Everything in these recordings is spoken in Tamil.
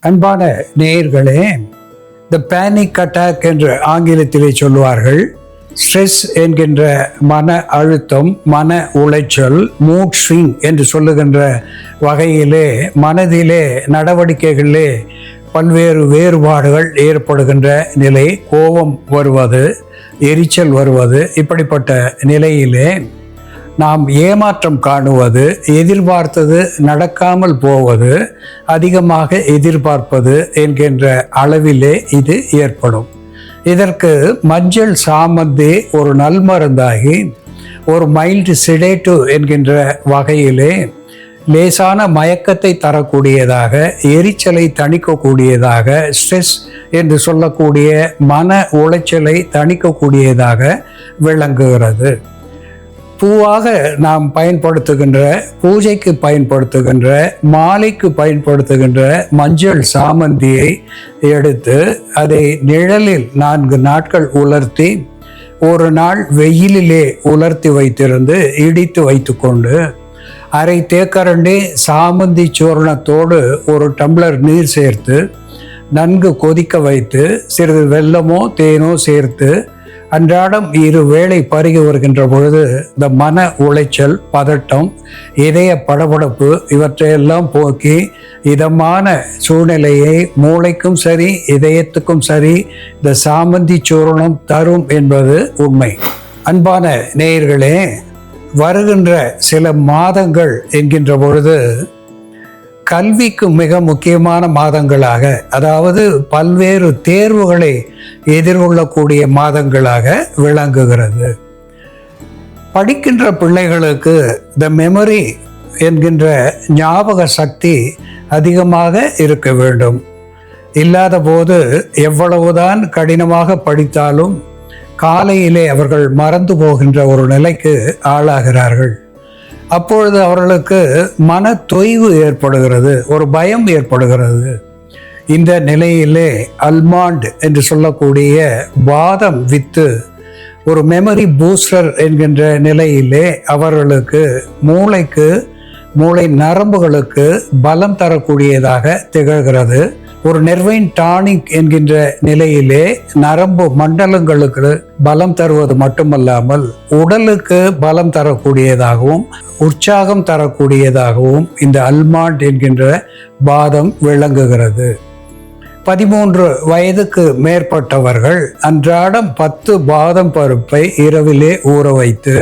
அன்பான நேயர்களே, த பேனிக் அட்டாக் என்று ஆங்கிலத்திலே சொல்லுவார்கள். ஸ்ட்ரெஸ் என்கின்ற மன அழுத்தம், மன உளைச்சல், மூட் ஸ்விங் என்று சொல்லுகின்ற வகையிலே மனதிலே நடவடிக்கைகளிலே பல்வேறு வேறுபாடுகள் ஏற்படுகின்ற நிலை, கோபம் வருவது, எரிச்சல் வருவது, இப்படிப்பட்ட நிலையிலே நாம் ஏமாற்றம் காணுவது, எதிர்பார்த்தது நடக்காமல் போவது, அதிகமாக எதிர்பார்ப்பது என்கின்ற அளவிலே இது ஏற்படும். இதற்கு மஞ்சள் சாமந்தி ஒரு நல்மருந்தாகி ஒரு மைல்டு சிடேட்டிவ் என்கின்ற வகையிலே லேசான மயக்கத்தை தரக்கூடியதாக, எரிச்சலை தணிக்கக்கூடியதாக, ஸ்ட்ரெஸ் என்று சொல்லக்கூடிய மன உளைச்சலை தணிக்கக்கூடியதாக விளங்குகிறது. பூவாக நாம் பயன்படுத்துகின்ற, பூஜைக்கு பயன்படுத்துகின்ற, மாலைக்கு பயன்படுத்துகின்ற மஞ்சள் சாமந்தியை எடுத்து அதை நிழலில் 4 நாட்கள் உலர்த்தி, ஒரு நாள் வெயிலிலே உலர்த்தி வைத்திருந்து இடித்து வைத்துக்கொண்டு, அரை தேக்கரண்டி சாமந்தி சூர்ணத்தோடு ஒரு டம்ளர் நீர் சேர்த்து நன்கு கொதிக்க வைத்து சிறிது வெல்லமோ தேனோ சேர்த்து அன்றாடம் 2 வேளை பருகி வருகின்ற பொழுது இந்த மன உளைச்சல், பதட்டம், இதய படபடப்பு இவற்றையெல்லாம் போக்கி இதமான சூழ்நிலையை மூளைக்கும் சரி இதயத்துக்கும் சரி இந்த சாமந்தி சூரணம் தரும் என்பது உண்மை. அன்பான நேயர்களே, வருகின்ற சில மாதங்கள் என்கின்ற பொழுது கல்விக்கு மிக முக்கியமான மாதங்களாக, அதாவது பல்வேறு தேர்வுகளை எதிர்கொள்ளக்கூடிய மாதங்களாக விளங்குகிறது. படிக்கின்ற பிள்ளைகளுக்கு த மெமரி என்கின்ற ஞாபக சக்தி அதிகமாக இருக்க வேண்டும். இல்லாத போது எவ்வளவுதான் கடினமாக படித்தாலும் காலையிலே அவர்கள் மறந்து போகின்ற ஒரு நிலைக்கு ஆளாகிறார்கள். அப்பொழுது அவர்களுக்கு மன தொய்வு ஏற்படுகிறது, ஒரு பயம் ஏற்படுகிறது. இந்த நிலையிலே அல்மாண்ட் என்று சொல்லக்கூடிய பாதம் வித்து ஒரு மெமரி பூஸ்டர் என்கின்ற நிலையிலே அவர்களுக்கு மூளை நரம்புகளுக்கு பலம் தரக்கூடியதாக திகழ்கிறது. ஒரு நெர்வைன் டானிக் என்கின்ற நிலையிலே நரம்பு மண்டலங்களுக்கு பலம் தருவது மட்டுமல்லாமல் உடலுக்கு பலம் தரக்கூடியதாகவும் உற்சாகம் தரக்கூடியதாகவும் இந்த அல்மாண்ட் என்கின்ற பாதம் விளங்குகிறது. 13 வயதுக்கு மேற்பட்டவர்கள் அன்றாடம் 10 பாதம் பருப்பை இரவிலே ஊற வைத்து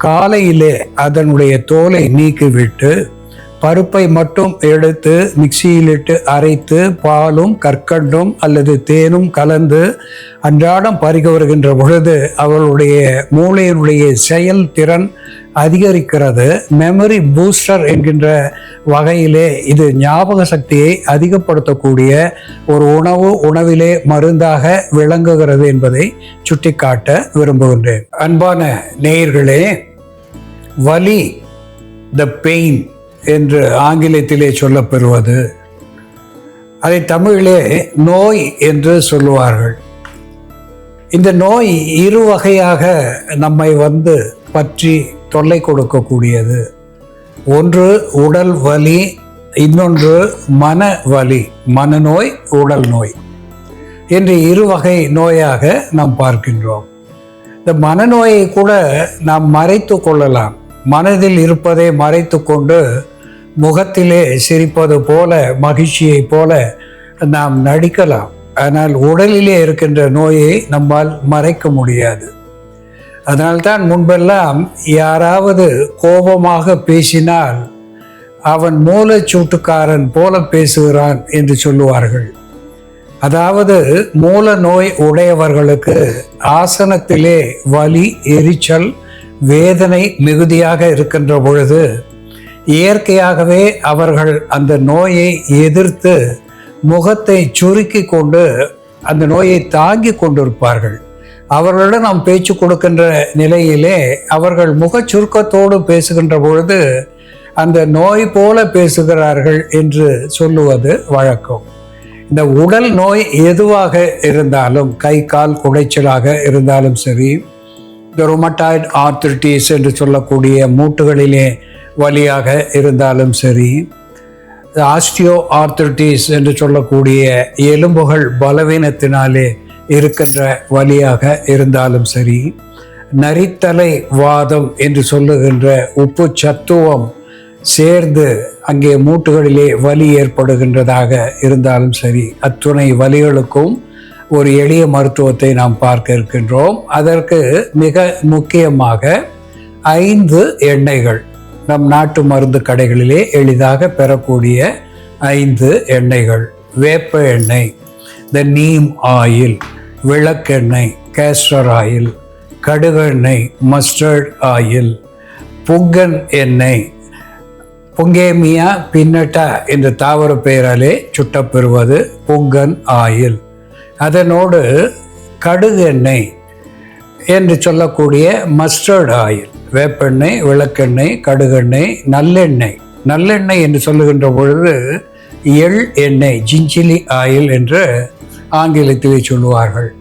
காலையிலே அதனுடைய தோலை நீக்கிவிட்டு பருப்பை மட்டும் எடுத்து மிக்சியிலிட்டு அரைத்து பாலும் கற்கண்டும் அல்லது தேனும் கலந்து அன்றாடம் பருகி வருகின்ற பொழுது அவர்களுடைய மூளையினுடைய செயல்திறன் அதிகரிக்கிறது. மெமரி பூஸ்டர் என்கின்ற வகையிலே இது ஞாபக சக்தியை அதிகப்படுத்தக்கூடிய ஒரு உணவிலே மருந்தாக விளங்குகிறது என்பதை சுட்டிக்காட்ட விரும்புகின்றேன். அன்பான நேயர்களே, வலி, த பெயின் என்று ஆங்கிலத்திலே சொல்லப்பெறுவது, அதை தமிழிலே நோய் என்று சொல்லுவார்கள். இந்த நோய் 2 வகையாக நம்மை பற்றி தொல்லை கொடுக்கக்கூடியது. ஒன்று உடல் வலி, இன்னொன்று மன வலி, மனநோய், உடல் நோய் என்று 2 வகை நோயாக நாம் பார்க்கின்றோம். இந்த மனநோயை கூட நாம் மறைத்து கொள்ளலாம். மனதில் இருப்பதை மறைத்து கொண்டு முகத்திலே சிரிப்பது போல, மகிழ்ச்சியை போல நாம் நடிக்கலாம். ஆனால் உடலிலே இருக்கின்ற நோயை நம்மால் மறைக்க முடியாது. அதனால்தான் முன்பெல்லாம் யாராவது கோபமாக பேசினால் அவன் மூலச்சூட்டுக்காரன் போல பேசுகிறான் என்று சொல்லுவார்கள். அதாவது மூல நோய் உடையவர்களுக்கு ஆசனத்திலே வலி, எரிச்சல், வேதனை மிகுதியாக இருக்கின்ற பொழுது இயற்கையாகவே அவர்கள் அந்த நோயை எதிர்த்து முகத்தை சுருக்கி கொண்டு அந்த நோயை தாங்கி கொண்டிருப்பார்கள். அவர்களிடம் நாம் பேச்சு கொடுக்கின்ற நிலையிலே அவர்கள் முக சுருக்கத்தோடு பேசுகின்ற பொழுது அந்த நோய் போல பேசுகிறார்கள் என்று சொல்லுவது வழக்கம். இந்த உடல் நோய் எதுவாக இருந்தாலும், கை கால் குடைச்சலாக இருந்தாலும் சரி, இந்த ருமட்டாய்டு ஆர்த்ரிட்டிஸ் என்று சொல்லக்கூடிய மூட்டுகளிலே வலியாக இருந்தாலும் சரி, ஆஸ்டியோ ஆர்த்தரைட்டிஸ் என்று சொல்லக்கூடிய எலும்புகள் பலவீனத்தினாலே இருக்கின்ற வலியாக இருந்தாலும் சரி, நரித்தலை வாதம் என்று சொல்லுகின்ற உப்பு சத்துவம் சேர்ந்து அங்கே மூட்டுகளிலே வலி ஏற்படுகின்றதாக இருந்தாலும் சரி, அத்துணை வலிகளுக்கும் ஒரு எளிய மருத்துவத்தை நாம் பார்க்க இருக்கின்றோம். அதற்கு மிக முக்கியமாக 5 எண்ணெய்கள், நம் நாட்டு மருந்து கடைகளிலே எளிதாக பெறக்கூடிய 5 எண்ணெய்கள். வேப்ப எண்ணெய், த நீம் ஆயில், விளக்கெண்ணெய், கேஸ்டர் ஆயில், கடுகெண்ணெய், மஸ்டர்ட் ஆயில், புங்கன் எண்ணெய், புங்கேமியா பின்னட்டா என்ற தாவர பெயராலே சுட்டப்பெறுவது புங்கன் ஆயில். அதனோடு கடுகு எண்ணெய் என்று சொல்லக்கூடிய மஸ்டர்ட் ஆயில், வேப்பெண்ணெய், விளக்கெண்ணெய், கடுகெண்ணெய், நல்லெண்ணெய். நல்லெண்ணெய் என்று சொல்லுகின்ற பொழுது எள் எண்ணெய், ஜிஞ்சிலி ஆயில் என்று ஆங்கிலத்திலே சொல்லுவார்கள்.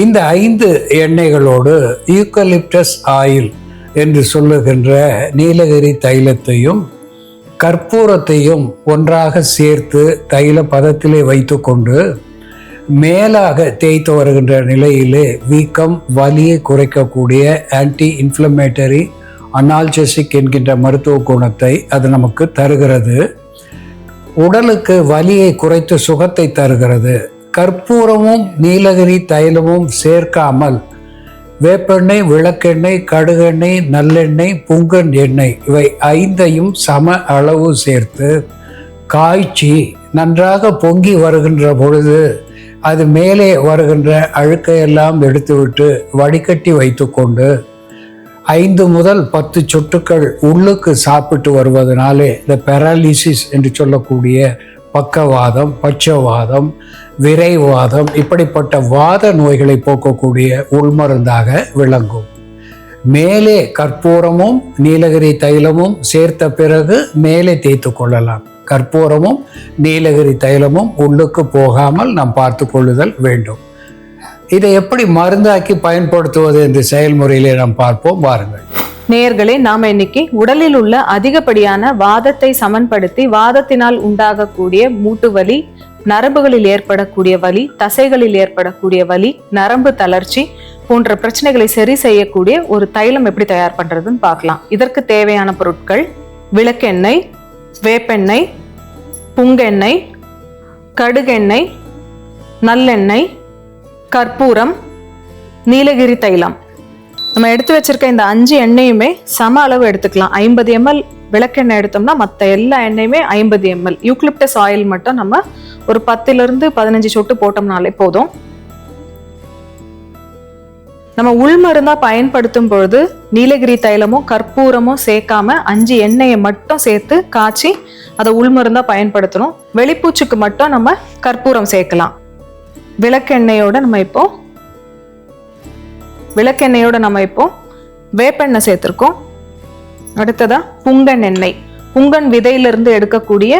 இந்த 5 எண்ணெய்களோடு யூக்கலிப்டஸ் ஆயில் என்று சொல்லுகின்ற நீலகிரி தைலத்தையும் கற்பூரத்தையும் ஒன்றாக சேர்த்து தைல பதத்திலே வைத்து கொண்டு மேலாக தேய்த்து வருகின்ற நிலையிலே வீக்கம், வலியை குறைக்கக்கூடிய ஆன்டி இன்ஃப்ளமேட்டரி, அனால்ஜெசிக் என்கின்ற மருத்துவ குணத்தை அது நமக்கு தருகிறது. உடலுக்கு வலியை குறைத்து சுகத்தை தருகிறது. கற்பூரமும் நீலகிரி தைலமும் சேர்க்காமல் வேப்பெண்ணெய், விளக்கெண்ணெய், கடுகெண்ணெய், நல்லெண்ணெய், புங்கன் எண்ணெய் இவை 5ஐயும் சம அளவு சேர்த்து காய்ச்சி நன்றாக பொங்கி வருகின்ற பொழுது அது மேலே வருகின்ற அழுக்கையெல்லாம் எடுத்துவிட்டு வடிகட்டி வைத்து கொண்டு 5 முதல் 10 சொட்டுக்கள் உள்ளுக்கு சாப்பிட்டு வருவதனாலே இந்த பெராலிசிஸ் என்று சொல்லக்கூடிய பக்கவாதம், பட்சவாதம், விரைவாதம் இப்படிப்பட்ட வாத நோய்களை போக்கக்கூடிய உள்மருந்தாக விளங்கும். மேலே கற்பூரமும் நீலகிரி தைலமும் சேர்த்த பிறகு மேலே தேய்த்து கொள்ளலாம். கற்பூரமும் நீலகிரி தைலமும் உள்ளுக்கு போகாமல் நாம் பார்த்து கொள்ளுதல் வேண்டும். இதை எப்படி மருந்தாக்கி பயன்படுத்துவது என்ற செயல்முறையிலே நாம் பார்ப்போம். வாருங்கள் நேயர்களே, நாம இன்னைக்கு உடலில் உள்ள அதிகப்படியான வாதத்தை சமன்படுத்தி வாதத்தினால் உண்டாகக்கூடிய மூட்டு வலி, நரம்புகளில் ஏற்படக்கூடிய வலி, தசைகளில் ஏற்படக்கூடிய வலி, நரம்பு தளர்ச்சி போன்ற பிரச்சனைகளை சரி செய்யக்கூடிய ஒரு தைலம் எப்படி தயார் பண்றதுன்னு பார்க்கலாம். இதற்கு தேவையான பொருட்கள்: விளக்கெண்ணெய், வேப்பெண்ணெய், புங்கெண்ணெய், கடுகெண்ணெய், நல்லெண்ணெய், கற்பூரம், நீலகிரி தைலம். நம்ம எடுத்து வச்சிருக்க இந்த 5 எண்ணெயுமே சம அளவு எடுத்துக்கலாம். 50 ml விளக்கெண்ணெய் எடுத்தோம்னா மற்ற எல்லா எண்ணெயுமே 50 ml. யூக்லிப்டஸ் ஆயில் மட்டும் நம்ம ஒரு 10 to 15 சொட்டு போட்டோம்னாலே போதும். நம்ம உள்மருந்தா பயன்படுத்தும் பொழுது நீலகிரி தைலமும் கற்பூரமும் சேர்க்காம 5 எண்ணெயை மட்டும் சேர்த்து காய்ச்சி அதை உள்மருந்தா பயன்படுத்தணும். வெளிப்பூச்சுக்கு மட்டும் நம்ம கற்பூரம் சேர்க்கலாம். விளக்கெண்ணெயோட நம்ம இப்போ வேப்பெண்ணெய் சேர்த்திருக்கோம். அடுத்ததா புங்கன் எண்ணெய், புங்கன் விதையிலிருந்து எடுக்கக்கூடிய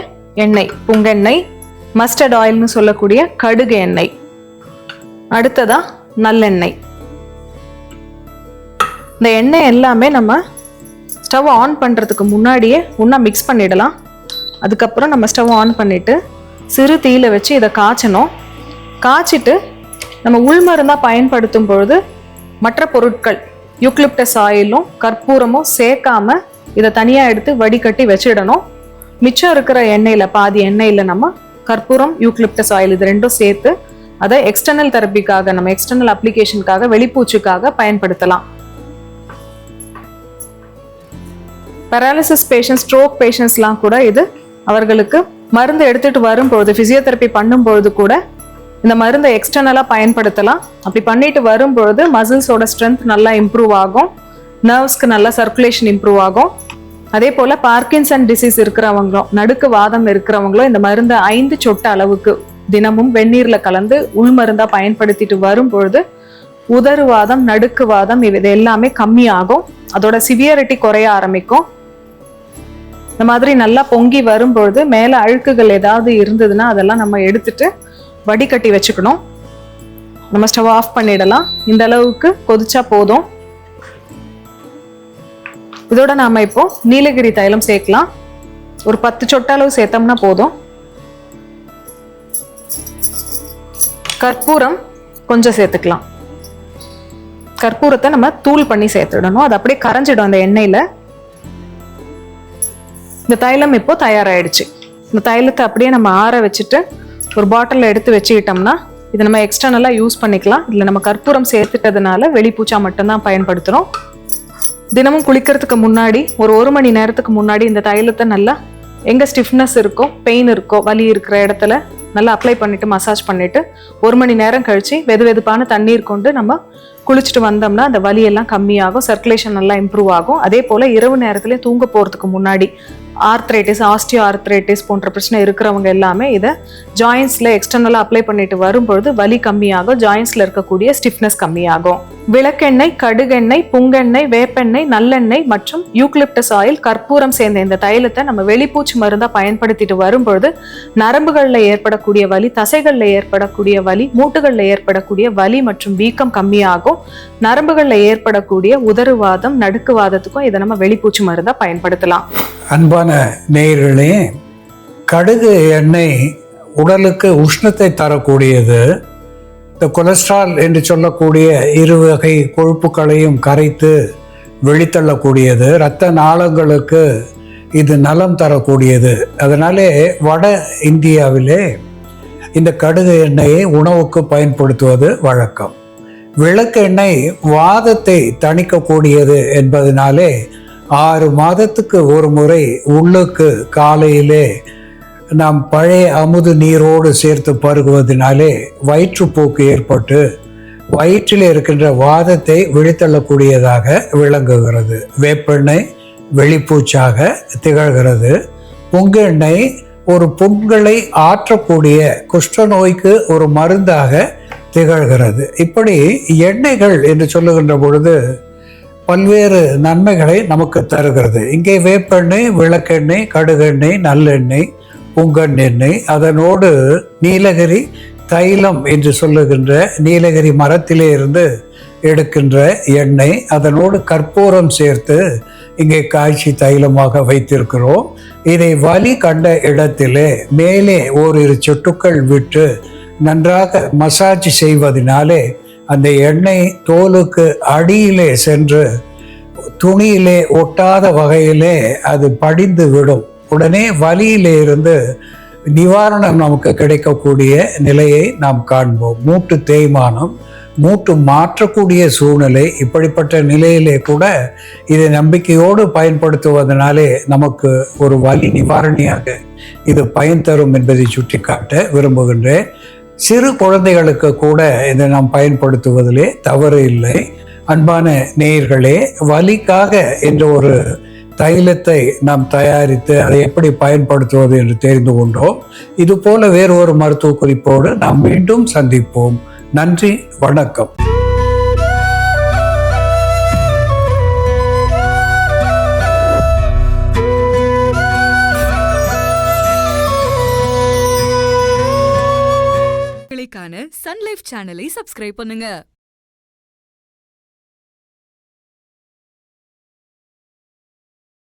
எண்ணெய் புங்கெண்ணெய், மஸ்டர்ட் ஆயில்னு சொல்லக்கூடிய கடுகு எண்ணெய். அடுத்ததா நல்லெண்ணெய். இந்த எண்ணெய் எல்லாமே நம்ம ஸ்டவ் ஆன் பண்றதுக்கு முன்னாடியே ஒண்ணா மிக்ஸ் பண்ணிடலாம். அதுக்கப்புறம் நம்ம ஸ்டவ் ஆன் பண்ணிட்டு சிறு தீயில வச்சு இதை காய்ச்சணும். காய்ச்சிட்டு நம்ம உள்மருந்தா பயன்படுத்தும் பொழுது மற்ற பொருட்கள் யூக்லிப்டஸ் ஆயிலும் கற்பூரமும் சேர்க்காம இதை தனியா எடுத்து வடிகட்டி வச்சிடணும். மிச்சம் இருக்கிற எண்ணெயில பாதி எண்ணெயில நம்ம கற்பூரம், யூக்லிப்டஸ் ஆயில் இது ரெண்டும் சேர்த்து அதை எக்ஸ்டர்னல் தெரப்பிக்காக, நம்ம எக்ஸ்டர்னல் அப்ளிகேஷனுக்காக, வெளிப்பூச்சுக்காக பயன்படுத்தலாம். பெராலிசிஸ் பேஷண்ட், ஸ்ட்ரோக் பேஷண்ட்ஸ்லாம் கூட இது அவர்களுக்கு மருந்து எடுத்துட்டு வரும்பொழுது, பிசியோதெரப்பி பண்ணும்பொழுது கூட இந்த மருந்தை எக்ஸ்டர்னலாக பயன்படுத்தலாம். அப்படி பண்ணிட்டு வரும்பொழுது மசில்ஸோட ஸ்ட்ரென்த் நல்லா இம்ப்ரூவ் ஆகும், நர்வ்ஸ்க்கு நல்லா சர்க்குலேஷன் இம்ப்ரூவ் ஆகும். அதே போல் பார்க்கின்சன் டிசீஸ் இருக்கிறவங்களும், நடுக்கு வாதம் இருக்கிறவங்களும் இந்த மருந்தை 5 சொட்டு அளவுக்கு தினமும் வெந்நீரில் கலந்து உள்மருந்தாக பயன்படுத்திட்டு வரும்பொழுது உதறுவாதம், நடுக்கு வாதம் இது எல்லாமே கம்மியாகும். அதோட சிவியரிட்டி குறைய ஆரம்பிக்கும். இந்த மாதிரி நல்லா பொங்கி வரும்பொழுது மேலே அழுக்குகள் ஏதாவது இருந்ததுன்னா அதெல்லாம் நம்ம எடுத்துட்டு வடிகட்டி வச்சுக்கணும். நம்ம ஸ்டவ் ஆஃப் பண்ணிடலாம். இந்த அளவுக்கு கொதிச்சா போதும். இதோட நாம இப்போ நீலகிரி தைலம் சேர்க்கலாம். ஒரு 10 சொட்டு அளவு சேர்த்தோம்னா போதும். கற்பூரம் கொஞ்சம் சேர்த்துக்கலாம். கற்பூரத்தை நம்ம தூள் பண்ணி சேர்த்துடணும். அது அப்படியே கரைஞ்சிடும் அந்த எண்ணெயில. இந்த தைலம் இப்போ தயாராகிடுச்சு. இந்த தைலத்தை அப்படியே நம்ம ஆற வச்சுட்டு ஒரு பாட்டிலில் எடுத்து வச்சுக்கிட்டோம்னா இதை நம்ம எக்ஸ்டர்னலாக யூஸ் பண்ணிக்கலாம். இதில் நம்ம கற்பூரம் சேர்த்துட்டதுனால வெளிப்பூச்சா மட்டும்தான் பயன்படுத்துகிறோம். தினமும் குளிக்கிறதுக்கு முன்னாடி ஒரு மணி நேரத்துக்கு முன்னாடி இந்த தைலத்தை நல்லா எங்கே ஸ்டிஃப்னஸ் இருக்கோ, பெயின் இருக்கோ, வலி இருக்கிற இடத்துல நல்லா அப்ளை பண்ணிட்டு மசாஜ் பண்ணிட்டு 1 மணி நேரம் கழிச்சு வெதுவெதுப்பான தண்ணீர் கொண்டு நம்ம குளிச்சுட்டு வந்தோம்னா அந்த வலியெல்லாம் கம்மியாகும், சர்க்குலேஷன் நல்லா இம்ப்ரூவ் ஆகும். அதே போல் இரவு நேரத்துலேயும் தூங்க போகிறதுக்கு முன்னாடி ஆர்த்ரைட்டிஸ், ஆஸ்டியோ ஆர்த்ரைட்டிஸ் போன்ற பிரச்சனை இருக்கிறவங்க எல்லாமே இதை ஜாயின்ஸில் எக்ஸ்டர்னலாக அப்ளை பண்ணிட்டு வரும்பொழுது வலி கம்மியாகும், ஜாயின்ஸில் இருக்கக்கூடிய ஸ்டிஃப்னஸ் கம்மியாகும். விளக்கெண்ணெய், கடுகெண்ணெய், புங்கெண்ணெய், வேப்பெண்ணெய், நல்லெண்ணெய் மற்றும் யூக்லிப்டஸ் ஆயில், கற்பூரம் சேர்ந்த இந்த தைலத்தை நம்ம வெளிப்பூச்சி மருந்தாக பயன்படுத்திட்டு வரும்பொழுது நரம்புகளில் ஏற்படக்கூடிய வலி, தசைகளில் ஏற்படக்கூடிய வலி, மூட்டுகளில் ஏற்படக்கூடிய வலி மற்றும் வீக்கம் கம்மியாகும். நரம்புகளில் ஏற்படக்கூடிய உதறுவாதம், நடுக்குவாதத்துக்கும் இதை நம்ம வெளிப்பூச்சி மருந்தாக பயன்படுத்தலாம். அன்பான நேயர்களே, கடுகு எண்ணெய் உடலுக்கு உஷ்ணத்தை தரக்கூடியது. இந்த கொலஸ்ட்ரால் என்று சொல்லக்கூடிய 2 வகை கொழுப்புகளையும் கரைத்து வெளித்தள்ளக்கூடியது. இரத்த நாளங்களுக்கு இது நலம் தரக்கூடியது. அதனாலே வட இந்தியாவிலே இந்த கடுகு எண்ணெயை உணவுக்கு பயன்படுத்துவது வழக்கம். விளக்கெண்ணெய் வாதத்தை தணிக்கக்கூடியது என்பதனாலே 6 மாதத்துக்கு ஒரு முறை உள்ளுக்கு காலையிலே நாம் பழைய அமுது நீரோடு சேர்த்து பருகுவதனாலே வயிற்றுப்போக்கு ஏற்பட்டு வயிற்றில் இருக்கின்ற வாதத்தை வெளித்தள்ளக்கூடியதாக விளங்குகிறது. வேப்பெண்ணெய் வெளிப்பூச்சாக திகழ்கிறது. புங்கெண்ணெய் ஒரு புண்களை ஆற்றக்கூடிய குஷ்டநோய்க்கு ஒரு மருந்தாக திகழ்கிறது. இப்படி எண்ணெய்கள் என்று சொல்லுகின்ற பொழுது பல்வேறு நன்மைகளை நமக்கு தருகிறது. இங்கே வேப்பெண்ணெய், விளக்கெண்ணெய், கடுகெண்ணெய், நல்லெண்ணெய், புங்கன் எண்ணெய், அதனோடு நீலகிரி தைலம் என்று சொல்லுகின்ற நீலகிரி மரத்திலே இருந்து எடுக்கின்ற எண்ணெய், அதனோடு கற்பூரம் சேர்த்து இங்கே காய்ச்சி தைலமாக வைத்திருக்கிறோம். இதை வலி கண்ட இடத்திலே மேலே ஓரிரு சொட்டுக்கள் விட்டு நன்றாக மசாஜ் செய்வதனாலே அந்த எண்ணெய் தோலுக்கு அடியிலே சென்று துணியிலே ஒட்டாத வகையிலே அது படிந்து விடும். உடனே வலியிலே இருந்து நிவாரணம் நமக்கு கிடைக்கக்கூடிய நிலையை நாம் காண்போம். மூட்டு தேய்மானம், மூட்டு மாற்றக்கூடிய சூழ்நிலை, இப்படிப்பட்ட நிலையிலே கூட இதை நம்பிக்கையோடு பயன்படுத்துவதனாலே நமக்கு ஒரு வலி நிவாரணியாக இது பயன் தரும் என்பதை சுட்டிக்காட்ட விரும்புகின்றேன். சிறு குழந்தைகளுக்கு கூட இதை நாம் பயன்படுத்துவதிலே தவறு இல்லை. அன்பான நேயர்களே, வலிக்காக என்ற ஒரு தைலத்தை நாம் தயாரித்து அதை எப்படி பயன்படுத்துவது என்று தெரிந்து கொண்டோம். இது போல வேறு ஒரு மருத்துவ குறிப்போடு நாம் மீண்டும் சந்திப்போம். நன்றி, வணக்கம். சன் லைஃப் சேனலை சப்ஸ்கிரைப் பண்ணுங்க.